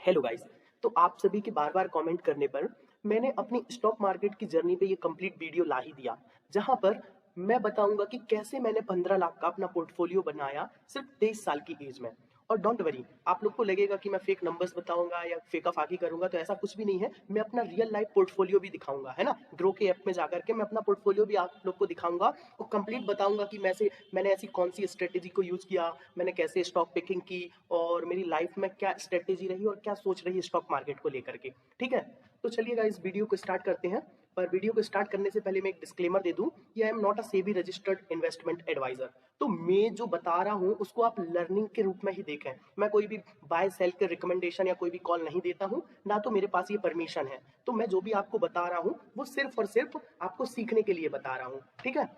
Hello guys. तो आप सभी के बार बार कमेंट करने पर मैंने अपनी स्टॉक मार्केट की जर्नी पे ये कंप्लीट वीडियो ला ही दिया, जहां पर मैं बताऊंगा कि कैसे मैंने 15 लाख का अपना पोर्टफोलियो बनाया सिर्फ 23 साल की एज में। और डोंट वरी, आप लोग को लगेगा कि मैं फेक नंबर्स बताऊंगा या फेक फाकी करूंगा, तो ऐसा कुछ भी नहीं है। मैं अपना रियल लाइफ पोर्टफोलियो भी दिखाऊंगा, है ना। ग्रो के ऐप में जाकर के मैं अपना पोर्टफोलियो भी आप लोग को दिखाऊंगा और कंप्लीट बताऊंगा कि मैंने ऐसी कौन सी स्ट्रेटेजी को यूज किया, मैंने कैसे स्टॉक पिकिंग की और मेरी लाइफ में क्या स्ट्रेटेजी रही और क्या सोच रही है स्टॉक मार्केट को लेकर के। ठीक है, तो चलिएगा इस वीडियो को स्टार्ट करते हैं। पर वीडियो को स्टार्ट करने से पहले मैं एक डिस्क्लेमर दे दूं कि I am not a SEBI registered investment adviser. तो मैं जो बता रहा हूं उसको आप लर्निंग के रूप में ही देखें। मैं कोई भी बाय सेल के रिकमेंडेशन या कोई भी कॉल नहीं देता हूं, ना तो मेरे पास ये परमिशन है। तो मैं जो भी आपको बता रहा हूं वो सिर्फ और सिर्फ आपको सीखने के लिए बता रहा हूं। ठीक है,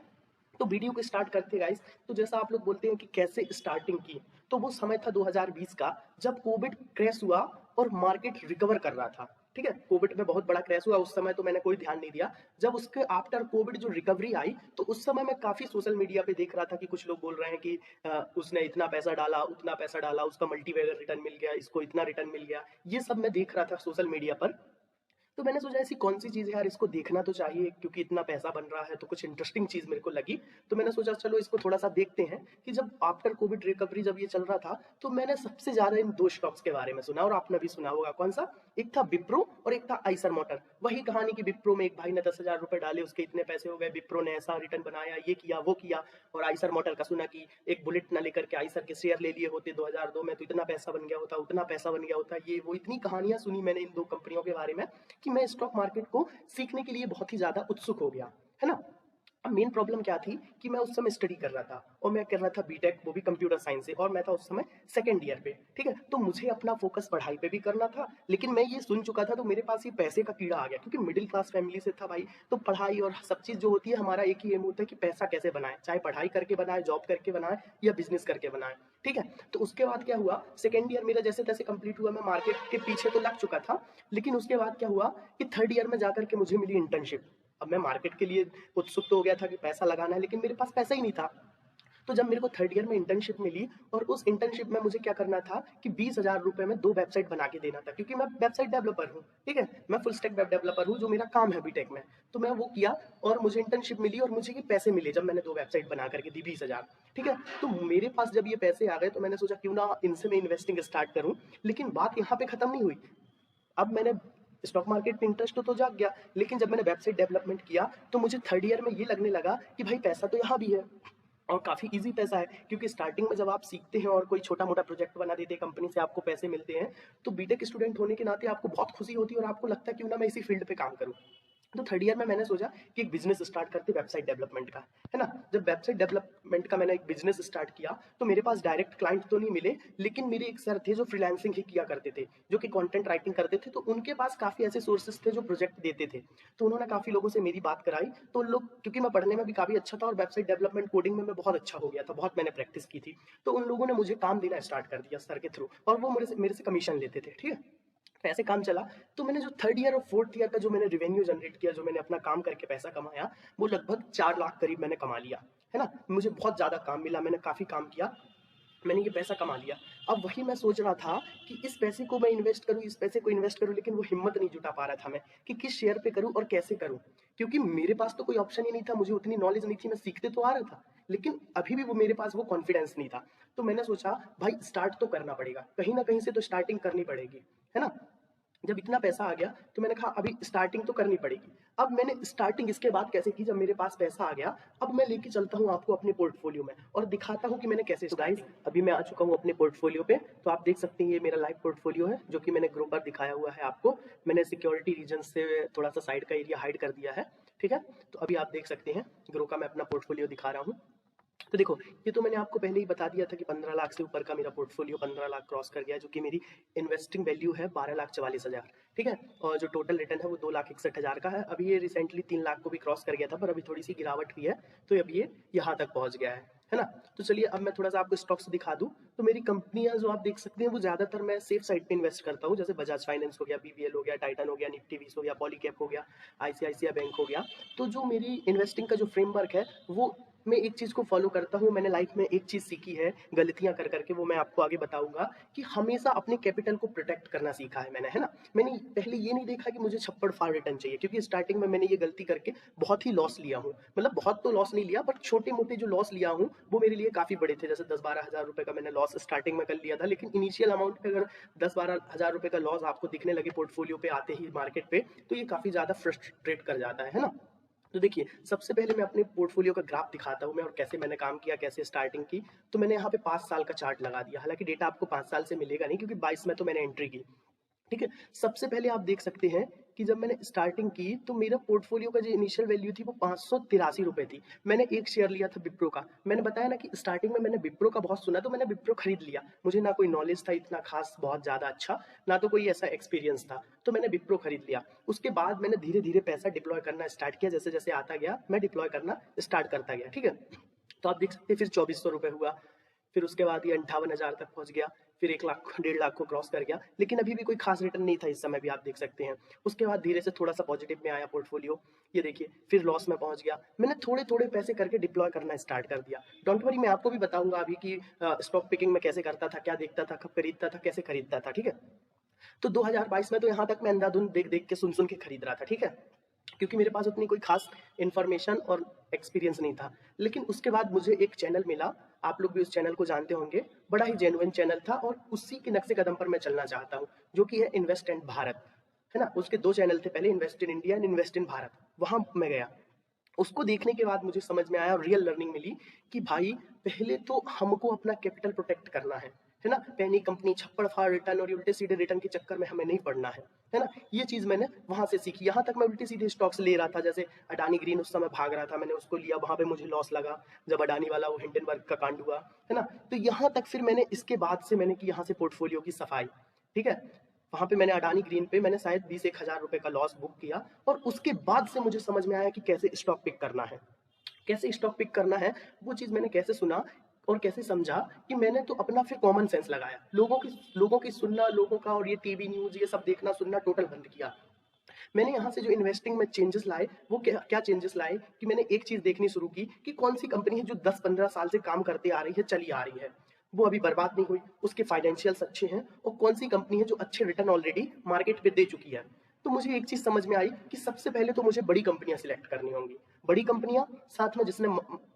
तो वीडियो को स्टार्ट करते गाइस। तो जैसा आप लोग बोलते हैं कि कैसे स्टार्टिंग की, तो वो समय था 2020 का, जब कोविड क्रैश हुआ और मार्केट रिकवर कर रहा था। ठीक है, कोविड में बहुत बड़ा क्रैश हुआ, उस समय तो मैंने कोई ध्यान नहीं दिया। जब उसके आफ्टर कोविड जो रिकवरी आई, तो उस समय मैं काफी सोशल मीडिया पे देख रहा था कि कुछ लोग बोल रहे हैं कि उसने इतना पैसा डाला, उतना पैसा डाला, उसका मल्टीबैगर रिटर्न मिल गया, इसको इतना रिटर्न मिल गया। ये सब मैं देख रहा था सोशल मीडिया पर। तो मैंने सोचा ऐसी कौन सी चीज़ है यार, इसको देखना तो चाहिए, क्योंकि इतना पैसा बन रहा है तो कुछ इंटरेस्टिंग चीज़ मेरे को लगी। तो मैंने सोचा चलो इसको थोड़ा सा देखते हैं कि जब आफ्टर कोविड रिकवरी जब ये चल रहा था, तो मैंने सबसे ज़्यादा इन दो स्टॉक्स के बारे में सुना और आपने भी सुना होगा। कौन सा? एक था विप्रो और एक था आइसर मोटर। वही कहानी कि विप्रो में एक भाई ने 10,000 रुपए डाले, उसके इतने पैसे हो गए, विप्रो ने ऐसा रिटर्न बनाया, ये किया वो किया। और आइसर मोटर का सुना कि एक बुलेट ना लेकर के आइसर के शेयर ले लिए होते 2002 में, तो इतना पैसा बन गया होता, उतना पैसा बन गया होता। ये वो इतनी कहानियां सुनी मैंने इन दो कंपनियों के बारे में कि मैं स्टॉक मार्केट को सीखने के लिए बहुत ही ज्यादा उत्सुक हो गया, है ना। अब मेन प्रॉब्लम क्या थी कि मैं उस समय स्टडी कर रहा था और मैं कर रहा था बीटेक, वो भी कंप्यूटर साइंस से, और मैं था उस समय सेकंड ईयर पे। ठीक है, तो मुझे अपना फोकस पढ़ाई पे भी करना था, लेकिन मैं ये सुन चुका था, तो मेरे पास ये पैसे का कीड़ा आ गया, क्योंकि मिडिल क्लास फैमिली से था भाई। तो पढ़ाई और सब चीज जो होती है, हमारा एक ही एम होता है कि पैसा कैसे बनाए, चाहे पढ़ाई करके बनाए, जॉब करके बनाए या बिजनेस करके बनाए। ठीक है, तो उसके बाद क्या हुआ, सेकेंड ईयर मेरा जैसे तैसे कंप्लीट हुआ, मैं मार्केट के पीछे तो लग चुका था। लेकिन उसके बाद क्या हुआ कि थर्ड ईयर में जाकर के मुझे मिली इंटर्नशिप। अब मैं मार्केट के लिए उत्सुक तो हो गया था कि पैसा लगाना है, लेकिन मेरे पास पैसा ही नहीं था। तो जब मेरे को थर्ड ईयर में इंटर्नशिप मिली, और उस इंटर्नशिप में मुझे क्या करना था कि 20,000 रुपए में 2 वेबसाइट बना के देना था, क्योंकि मैं वेबसाइट डेवलपर हूँ। ठीक है, मैं फुल स्टैक वेब डेवलपर हूँ, जो मेरा काम है बीटेक में। तो मैं वो किया और मुझे इंटर्नशिप मिली और मुझे ये पैसे मिले जब मैंने 2 वेबसाइट बना करके दी 20,000। ठीक है, तो मेरे पास जब ये पैसे आ गए, तो मैंने सोचा क्यों ना इनसे मैं इन्वेस्टिंग स्टार्ट करूँ। लेकिन बात यहाँ पे खत्म नहीं हुई। अब मैंने स्टॉक मार्केट में इंटरेस्ट तो जाग गया, लेकिन जब मैंने वेबसाइट डेवलपमेंट किया, तो मुझे थर्ड ईयर में ये लगने लगा कि भाई पैसा तो यहाँ भी है और काफी इजी पैसा है। क्योंकि स्टार्टिंग में जब आप सीखते हैं और कोई छोटा मोटा प्रोजेक्ट बना देते हैं, कंपनी से आपको पैसे मिलते हैं, तो बीटेक स्टूडेंट होने के नाते आपको बहुत खुशी होती है और आपको लगता है क्यों ना मैं इसी फील्ड पे काम करूं। तो थर्ड ईयर में मैंने सोचा कि एक बिजनेस स्टार्ट करते वेबसाइट डेवलपमेंट का, है ना। जब वेबसाइट डेवलपमेंट का मैंने एक बिजनेस स्टार्ट किया, तो मेरे पास डायरेक्ट क्लाइंट तो नहीं मिले, लेकिन मेरे एक सर थे जो फ्रीलांसिंग ही किया करते थे, जो कि कंटेंट राइटिंग करते थे। तो उनके पास काफी ऐसे सोर्सेस थे जो प्रोजेक्ट देते थे। तो उन्होंने काफी लोगों से मेरी बात कराई। तो उन लोग, क्योंकि मैं पढ़ने में भी काफी अच्छा था और वेबसाइट डेवलपमेंट कोडिंग में मैं बहुत अच्छा हो गया था, बहुत मैंने प्रैक्टिस की थी, तो उन लोगों ने मुझे काम देना स्टार्ट कर दिया सर के थ्रू, और वो मेरे से कमीशन लेते थे। ठीक है, तो ऐसे काम चला। तो मैंने जो थर्ड ईयर और फोर्थ ईयर का जो मैंने रेवेन्यू जनरेट किया, जो मैंने अपना काम करके पैसा कमाया, वो लगभग 4 लाख करीब मैंने कमा लिया, है ना। मुझे बहुत ज्यादा काम मिला, मैंने काफी काम किया, मैंने ये पैसा कमा लिया। अब वही मैं सोच रहा था कि इस पैसे को मैं इन्वेस्ट करूं, इस पैसे को इन्वेस्ट करूं, लेकिन वो हिम्मत नहीं जुटा पा रहा था मैं कि किस शेयर पे करूं और कैसे करूं। क्योंकि मेरे पास तो कोई ऑप्शन ही नहीं था, मुझे उतनी नॉलेज नहीं थी, मैं सीखते तो आ रहा था, लेकिन अभी भी वो मेरे पास वो कॉन्फिडेंस नहीं था। तो मैंने सोचा भाई स्टार्ट तो करना पड़ेगा, कहीं ना कहीं से तो स्टार्टिंग करनी पड़ेगी, है ना। जब इतना पैसा आ गया, तो मैंने कहा अभी स्टार्टिंग तो करनी पड़ेगी। अब मैंने स्टार्टिंग इसके बाद कैसे की, जब मेरे पास पैसा आ गया, अब मैं लेके चलता हूँ आपको अपने पोर्टफोलियो में और दिखाता हूँ कि मैंने कैसे। तो गाइस, अभी मैं आ चुका हूँ अपने पोर्टफोलियो पे। तो आप देख सकते हैं ये मेरा लाइव पोर्टफोलियो है, जो कि मैंने ग्रुप पर दिखाया हुआ है आपको। मैंने सिक्योरिटी रीजन से थोड़ा सा साइड का एरिया हाइड कर दिया है। ठीक है, तो अभी आप देख सकते हैं ग्रो का मैं अपना पोर्टफोलियो दिखा रहा हूँ। तो देखो, ये तो मैंने आपको पहले ही बता दिया था कि 15 लाख से ऊपर का मेरा पोर्टफोलियो 15 लाख क्रॉस कर गया, जो कि मेरी इन्वेस्टिंग वैल्यू है 12,44,000। ठीक है, और जो टोटल रिटर्न है वो 2,61,000 का है। अभी ये रिसेंटली 3 लाख को भी क्रॉस कर गया था, पर अभी थोड़ी सी गिरावट हुई है, तो अब ये यहाँ तक पहुँच गया है ना। तो चलिए अब मैं थोड़ा सा आपको स्टॉक्स दिखा दूँ। तो मेरी कंपनियां जो आप देख सकते हैं, वो ज़्यादातर मैं सेफ साइड पे इन्वेस्ट करता हूँ, जैसे बजाज फाइनेंस हो गया, बीबीएल हो गया, टाइटन हो गया, निफ्टी 20 हो गया, पॉलीकैब हो गया, आईसीआईसीआई बैंक हो गया। तो जो मेरी इन्वेस्टिंग का जो फ्रेमवर्क है, वो मैं एक चीज़ को फॉलो करता हूँ, मैंने लाइफ में एक चीज़ सीखी है गलतियाँ कर करके, वो मैं आपको आगे बताऊंगा कि हमेशा अपने कैपिटल को प्रोटेक्ट करना सीखा है मैंने, है ना। मैंने पहले ये नहीं देखा कि मुझे छप्पड़ फाड़ रिटर्न चाहिए, क्योंकि स्टार्टिंग में मैंने ये गलती करके बहुत ही लॉस लिया हूँ। मतलब बहुत तो लॉस नहीं लिया, बट छोटे मोटे जो लॉस लिया हूँ वो मेरे लिए काफ़ी बड़े थे। जैसे 10-12 हज़ार रुपये का मैंने लॉस स्टार्टिंग में कर लिया था, लेकिन इनिशियल अमाउंट पे अगर 10-12 हज़ार रुपये का लॉस आपको दिखने लगे पोर्टफोलियो पे आते ही मार्केट पे, तो ये काफ़ी ज़्यादा फ्रस्ट्रेट कर जाता है ना। तो देखिए, सबसे पहले मैं अपने पोर्टफोलियो का ग्राफ दिखाता हूँ मैं, और कैसे मैंने काम किया, कैसे स्टार्टिंग की। तो मैंने यहाँ पे 5 साल का चार्ट लगा दिया। हालांकि डेटा आपको 5 साल से मिलेगा नहीं, क्योंकि 22 में तो मैंने एंट्री की। ठीक है, सबसे पहले आप देख सकते हैं कि जब मैंने स्टार्टिंग की तो मेरा पोर्टफोलियो का जो इनिशियल वैल्यू थी वो 583 रुपये थी। मैंने एक शेयर लिया था विप्रो का। मैंने बताया ना कि स्टार्टिंग में मैंने विप्रो का बहुत सुना, तो मैंने विप्रो खरीद लिया। मुझे ना कोई नॉलेज था इतना खास बहुत ज़्यादा अच्छा, ना तो कोई ऐसा एक्सपीरियंस था, तो मैंने विप्रो खरीद लिया। उसके बाद मैंने धीरे धीरे पैसा डिप्लॉय करना स्टार्ट किया। जैसे जैसे आता गया मैं डिप्लॉय करना स्टार्ट करता गया। ठीक है, तो आप देख सकते हैं फिर 2400 रुपये हुआ, फिर उसके बाद ये 58 हज़ार तक पहुंच गया, फिर 1 लाख 1.5 लाख को क्रॉस कर गया, लेकिन अभी भी कोई खास रिटर्न नहीं था इस समय भी, आप देख सकते हैं। उसके बाद धीरे से थोड़ा सा पॉजिटिव में आया पोर्टफोलियो, ये देखिए, फिर लॉस में पहुंच गया। मैंने थोड़े थोड़े पैसे करके डिप्लॉय करना स्टार्ट कर दिया। डोंट वरी, मैं आपको भी बताऊंगा अभी कि स्टॉक पिकिंग में कैसे करता था, क्या देखता था, कब खरीदता था, कैसे खरीदता था। ठीक है, तो 2022 में तो यहाँ तक मैं अंधाधुंध देख देख के सुन सुन के खरीद रहा था। ठीक है, क्योंकि मेरे पास उतनी कोई खास इन्फॉर्मेशन और एक्सपीरियंस नहीं था। लेकिन उसके बाद मुझे एक चैनल मिला, आप लोग भी उस चैनल को जानते होंगे, बड़ा ही जेन्युइन चैनल था, और उसी के नक्शे कदम पर मैं चलना चाहता हूँ, जो कि है इन्वेस्ट इन भारत, है ना। उसके 2 चैनल थे पहले, invest in India and invest in Bharat. वहां मैं गया, उसको देखने के बाद मुझे समझ में आया और रियल लर्निंग मिली कि भाई पहले तो हमको अपना कैपिटल प्रोटेक्ट करना है ना। पहली कंपनी छप्पड़ फाड़ रिटर्न और उल्टे सीधे रिटर्न के चक्कर में हमें नहीं पड़ना है ना। ये चीज मैंने वहां से सीखी। यहाँ तक मैं उल्टे सीधे स्टॉक्स ले रहा था, जैसे अडानी ग्रीन उस समय भाग रहा था, मैंने उसको लिया, वहां पे मुझे लॉस लगा जब अडानी वाला वो हिंडनबर्ग का कांड हुआ, है ना। तो यहाँ तक फिर मैंने इसके बाद से मैंने की यहाँ से पोर्टफोलियो की सफाई। ठीक है, वहां पे मैंने अडानी ग्रीन पे मैंने शायद 20-1 हज़ार रुपए का लॉस बुक किया, और उसके बाद से मुझे समझ में आया कि कैसे स्टॉक पिक करना है, कैसे स्टॉक पिक करना है। वो चीज़ मैंने कैसे सुना और कैसे समझा कि मैंने तो अपना फिर कॉमन सेंस लगाया। लोगों की सुनना, लोगों का और ये टीवी न्यूज़ ये सब देखना सुनना टोटल बंद किया। मैंने यहाँ से जो इन्वेस्टिंग में चेंजेस लाए, वो क्या क्या चेंजेस लाए कि मैंने एक चीज़ देखनी शुरू की कि कौन सी कंपनी है जो 10-15 साल से काम करते आ रही है, चली आ रही है, वो अभी बर्बाद नहीं हुई, उसके फाइनेंशियल्स अच्छे हैं, और कौन सी कंपनी है जो अच्छे रिटर्न ऑलरेडी मार्केट पे दे चुकी है। तो मुझे एक चीज़ समझ में आई कि सबसे पहले तो मुझे बड़ी कंपनियां सिलेक्ट करनी होंगी। बड़ी कंपनियां साथ में जिसने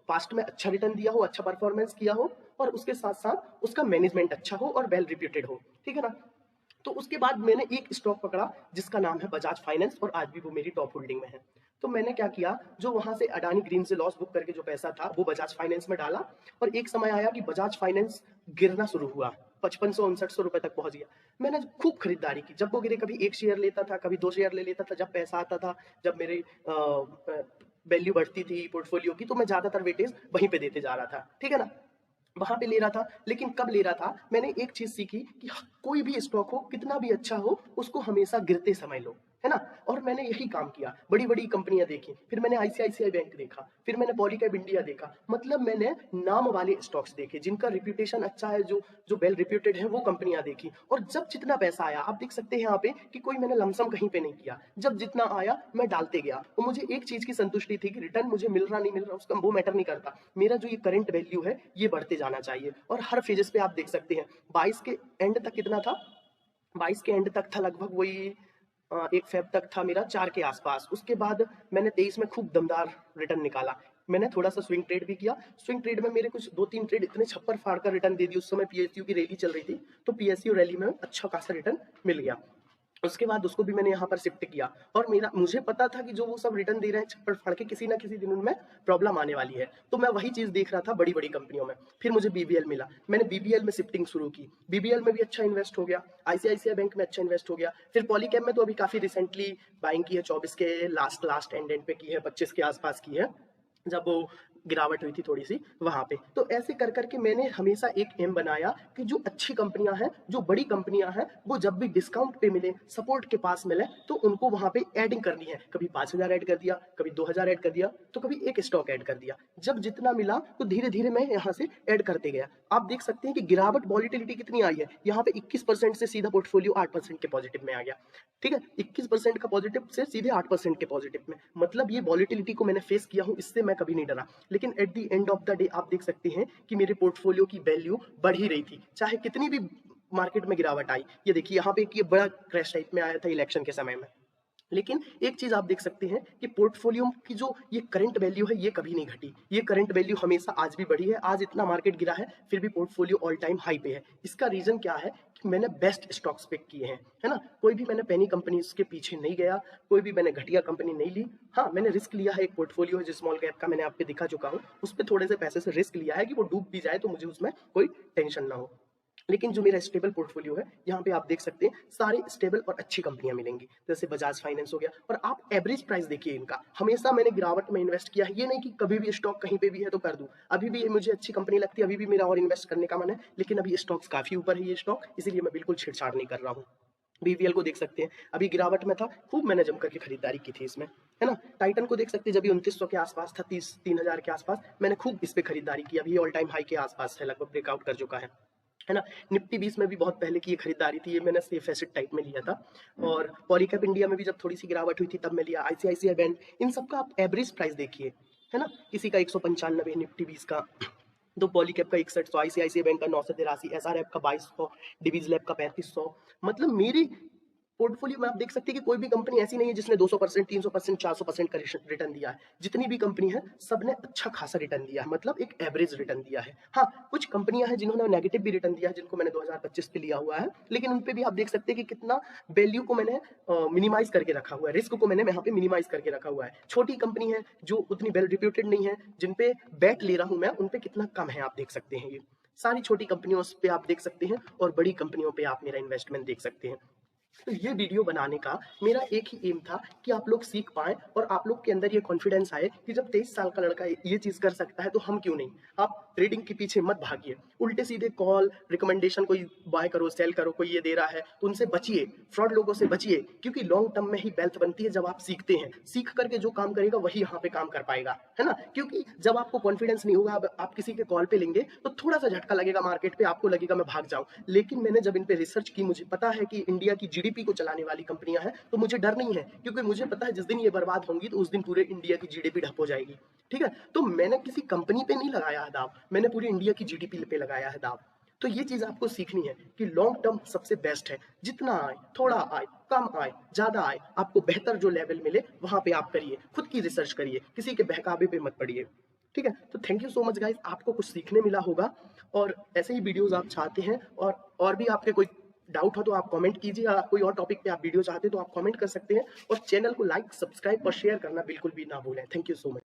पास्ट में अच्छा रिटर्न दिया हो, अच्छा परफॉर्मेंस किया हो, और उसके साथ साथ उसका मैनेजमेंट अच्छा हो और वेल रिप्यूटेड हो। ठीक है ना। तो उसके बाद मैंने एक स्टॉक पकड़ा जिसका नाम है बजाज फाइनेंस, और आज भी वो मेरी टॉप होल्डिंग में है। तो मैंने क्या किया, जो वहां से अडानी ग्रीन से लॉस बुक करके जो पैसा था वो बजाज फाइनेंस में डाला, और एक समय आया कि बजाज फाइनेंस गिरना शुरू हुआ, 5500-5900 रुपए तक पहुंच गया। मैंने खूब खरीदारी की, जब वो गिरे कभी एक शेयर लेता था, कभी 2 शेयर ले लेता था, जब पैसा आता था, जब मेरे वैल्यू बढ़ती थी पोर्टफोलियो की, तो मैं ज्यादातर वेटेज वहीं पे देते जा रहा था। ठीक है ना, वहां पे ले रहा था। लेकिन कब ले रहा था, मैंने एक चीज सीखी कि कोई भी स्टॉक हो, कितना भी अच्छा हो, उसको हमेशा गिरते समय लो, है ना। और मैंने यही काम किया, बड़ी बड़ी कंपनियां देखी, फिर मैंने आईसीआईसीआई बैंक देखा, फिर मैंने पॉलीकैब इंडिया देखा। मतलब मैंने नाम वाले स्टॉक्स देखे, जिनका रिप्यूटेशन अच्छा है, जो जो वेल रिप्यूटेड है, वो कंपनियां देखी। और जब जितना पैसा आया, आप देख सकते हैं यहाँ पे कि कोई मैंने लमसम कहीं पे नहीं किया, जब जितना आया मैं डालते गया। और मुझे एक चीज की संतुष्टि थी कि रिटर्न मुझे मिल रहा नहीं मिल रहा उसका वो मैटर नहीं करता, मेरा जो ये करंट वैल्यू है ये बढ़ते जाना चाहिए। और हर फेजेस पे आप देख सकते हैं, 22 के एंड तक कितना था, 22 के एंड तक था लगभग वही 1 फेब तक था मेरा 4 के आसपास। उसके बाद मैंने 23 में खूब दमदार रिटर्न निकाला। मैंने थोड़ा सा स्विंग ट्रेड भी किया, स्विंग ट्रेड में मेरे कुछ 2-3 ट्रेड इतने छप्पर फाड़ कर रिटर्न दे दी। उस समय पीएसयू की रैली चल रही थी, तो पीएसयू रैली में अच्छा खासा रिटर्न मिल गया। उसके बाद उसको भी मैंने यहाँ पर शिफ्ट किया, और मेरा मुझे पता था कि जो वो सब रिटर्न दे रहे हैं छप्पर फाड़ के, किसी ना किसी दिन उनमें प्रॉब्लम आने वाली है। तो मैं वही चीज देख रहा था बड़ी बड़ी कंपनियों में। फिर मुझे बीबीएल मिला, मैंने बीबीएल में शिफ्टिंग शुरू की, बीबीएल में भी अच्छा इन्वेस्ट हो गया, आईसीआईसीआई बैंक में अच्छा इन्वेस्ट हो गया। फिर पॉलीकैब में तो अभी काफी रिसेंटली बाइंग की है, 24 के लास्ट एंड पे की है, 25 के आसपास की है, जब वो गिरावट हुई थी थोड़ी सी वहां पे। तो ऐसे कर करके मैंने हमेशा एक एम बनाया कि जो अच्छी कंपनियां हैं, जो बड़ी कंपनियां हैं, वो जब भी डिस्काउंट पे मिले, सपोर्ट के पास मिले, तो उनको वहां पे एडिंग करनी है। कभी 5,000 ऐड कर दिया, कभी 2,000 ऐड कर दिया, तो कभी एक स्टॉक ऐड कर दिया। जब जितना मिला तो धीरे धीरे मैं यहाँ से ऐड करते गया। आप देख सकते हैं कि गिरावट वॉलिटिलिटी कितनी आई है, यहाँ पे 21% से सीधा पोर्टफोलियो 8% के पॉजिटिव में आ गया। ठीक है, 21% का पॉजिटिव से सीधे 8% के पॉजिटिव में, मतलब ये वॉलिटिलिटी को मैंने फेस किया हूँ, इससे मैं कभी नहीं डरा। लेकिन at the end of the day आप देख सकते हैं कि मेरे पोर्टफोलियो की वैल्यू बढ़ ही रही थी, चाहे कितनी भी मार्केट में गिरावट आई। ये देखिए यहाँ पे एक ये बड़ा क्रैश टाइप में आया था इलेक्शन के समय में। लेकिन एक चीज आप देख सकते हैं कि पोर्टफोलियो की जो ये करंट वैल्यू है ये कभी नहीं घटी, ये करंट वैल्यू हमेशा आज भी बढ़ी है। आज इतना मार्केट गिरा है फिर भी पोर्टफोलियो ऑल टाइम हाई पे है। इसका रीजन क्या है कि मैंने बेस्ट स्टॉक्स पिक किए हैं, है ना। कोई भी मैंने पेनी कंपनी के पीछे नहीं गया, कोई भी मैंने घटिया कंपनी नहीं ली। हाँ, मैंने रिस्क लिया है, एक पोर्टफोलियो है जो स्मॉल कैप का मैंने आपको दिखा चुका हूँ, उस पर थोड़े से पैसे से रिस्क लिया है कि वो डूब भी जाए तो मुझे उसमें कोई टेंशन ना हो। लेकिन जो मेरा स्टेबल पोर्टफोलियो है, यहाँ पे आप देख सकते हैं सारे स्टेबल और अच्छी कंपनियां मिलेंगी, जैसे बजाज फाइनेंस हो गया। और आप एवरेज प्राइस देखिए इनका, हमेशा मैंने गिरावट में इन्वेस्ट किया है। ये नहीं कि कभी भी स्टॉक कहीं पे भी है तो कर दूं। अभी भी ये मुझे अच्छी कंपनी लगती है, अभी भी मेरा और इन्वेस्ट करने का मन है, लेकिन अभी स्टॉक्स काफी ऊपर है ये स्टॉक, इसीलिए मैं बिल्कुल छेड़छाड़ नहीं कर रहा हूँ। बीवीएल को देख सकते हैं, अभी गिरावट में था, खूब मैंने जम करके खरीदारी की थी इसमें, है ना। टाइटन को देख सकते हैं, जब 2900 के आसपास था, 30-3000 के आसपास, मैंने खूब इस पे खरीदारी की। अभी ऑल टाइम हाई के आसपास है, लगभग ब्रेकआउट कर चुका है ना। निफ्टी 20 में भी बहुत पहले की ये खरीदारी थी, ये मैंने सेफ एसेट टाइप में लिया था। और पॉलीकैप इंडिया में भी जब थोड़ी सी गिरावट हुई थी तब मैं लिया। आईसीआईसीआई बैंक, इन सब का आप एवरेज प्राइस देखिए, है ना। किसी का 195, निफ्टी 20 का, तो पॉलीकैप का 6100, आईसीआईसीआई बैंक का 983, एसआरएफ का 2200, डिवीज लैब का 3500। मतलब मेरी पोर्टफोलियो में आप देख सकते हैं कि कोई भी कंपनी ऐसी नहीं है जिसने 200%, 300%, 400% का रिटर्न दिया है। जितनी भी कंपनी है सबने अच्छा खासा रिटर्न दिया है, मतलब एक एवरेज रिटर्न दिया है। हाँ, कुछ कंपनियां हैं जिन्होंने नेगेटिव भी रिटर्न दिया है, जिनको मैंने 2025 पे लिया हुआ है, लेकिन उन पे भी आप देख सकते हैं कि कितना वैल्यू को मैंने मिनिमाइज करके रखा हुआ है, रिस्क को मैंने यहाँ पे मिनिमाइज करके रखा हुआ है। छोटी कंपनी है जो उतनी वेल रिप्यूटेड नहीं है, जिन पे बैट ले रहा हूं मैं, उन पे कितना कम है आप देख सकते हैं। ये सारी छोटी कंपनियों पे आप देख सकते हैं और बड़ी कंपनियों पे आप मेरा इन्वेस्टमेंट देख सकते हैं। तो ये वीडियो बनाने का मेरा एक ही एम था कि आप लोग सीख पाएं और आप लोग के अंदर ये कॉन्फिडेंस आए कि जब 23 साल का लड़का ये चीज कर सकता है तो हम क्यों नहीं। आप ट्रेडिंग के पीछे मत भागिए, उल्टे सीधे कॉल रिकमेंडेशन, कोई बाय करो सेल करो, कोई ये दे रहा है तो उनसे बचिए, फ्रॉड लोगों से बचिए, क्योंकि लॉन्ग टर्म में ही वेल्थ बनती है जब आप सीखते हैं। सीख करके जो काम करेगा वही यहाँ पे काम कर पाएगा, है ना। क्योंकि जब आपको कॉन्फिडेंस नहीं होगा, आप किसी के कॉल पे लेंगे तो थोड़ा सा झटका लगेगा मार्केट पे, आपको लगेगा मैं भाग जाऊं। लेकिन मैंने जब इन पे रिसर्च की, मुझे पता है कि इंडिया की जीडीपी को चलाने वाली कंपनियां हैं, तो मुझे डर नहीं है, क्योंकि मुझे पता है जिस दिन ये बर्बाद होंगी तो उस दिन पूरे इंडिया की जीडीपी ठप हो जाएगी। ठीक है, तो मैंने किसी कंपनी पे नहीं लगाया है दाव, मैंने पूरी इंडिया की जीडीपी पे लगाया है दाव। तो ये चीज आपको सीखनी है कि लॉन्ग टर्म सबसे बेस्ट है। जितना आए, थोड़ा आए, कम आए, ज्यादा आए, आपको बेहतर जो लेवल मिले वहां पे आप करिए, खुद की रिसर्च करिए, किसी के बहकावे पे मत पड़िए। ठीक है, तो thank you so much guys, आपको कुछ सीखने मिला होगा। और ऐसे ही वीडियोस आप चाहते हैं और भी आपके कोई डाउट हो तो आप कमेंट कीजिए, या कोई और टॉपिक पे आप वीडियो चाहते हैं तो आप कमेंट कर सकते हैं। और चैनल को लाइक, सब्सक्राइब और शेयर करना बिल्कुल भी ना भूलें। Thank you so much.